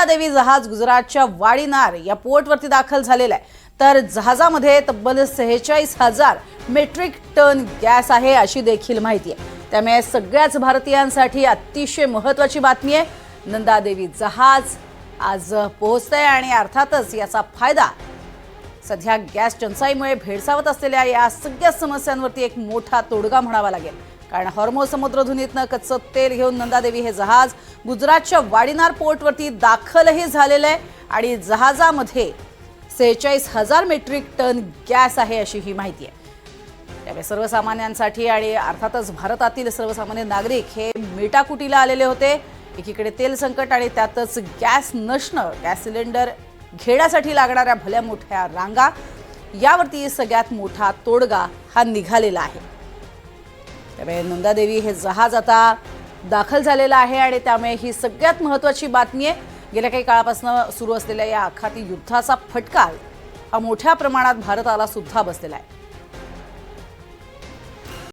नंदादेवी जहाज गुजरातच्या वाडीनार या पोर्टवरती दाखल झालेलं आहे। तर जहाजामध्ये तब्बल 46,000 मेट्रिक टन गॅस आहे अशी देखील माहिती आहे। त्यामुळे सगळ्याच भारतीयांसाठी अतिशय महत्त्वाची बातमी आहे। नंदादेवी जहाज आज पोहोचतंय आणि अर्थातच याचा फायदा सध्या गॅस टंचाईमुळे भेडसावत असलेल्या या सगळ्या समस्यांवरती एक मोठा तोडगा म्हणावा लागेल। कारण हॉर्मोझ समुद्रधुनीतनं कच्चं तेल घेऊन नंदादेवी हे जहाज गुजरातच्या वाडीनार पोर्टवरती दाखलही झालेलं आहे आणि जहाजामध्ये 46,000 मेट्रिक टन गॅस आहे अशी ही माहिती आहे। त्यामुळे सर्वसामान्यांसाठी आणि अर्थातच भारतातील सर्वसामान्य नागरिक हे मेटाकुटीला आलेले होते। एकीकडे तेल संकट आणि त्यातच गॅस नसणं, गॅस सिलेंडर घेण्यासाठी लागणाऱ्या भल्या मोठ्या रांगा, यावरती सगळ्यात मोठा तोडगा हा निघालेला आहे। त्यामुळे नंदादेवी हे जहाज आता दाखल झालेलं आहे आणि त्यामुळे ही सगळ्यात महत्त्वाची बातमी आहे। गेल्या काही काळापासून सुरू असलेल्या या आखाती युद्धाचा फटका हा मोठ्या प्रमाणात भारताला सुद्धा बसलेला आहे।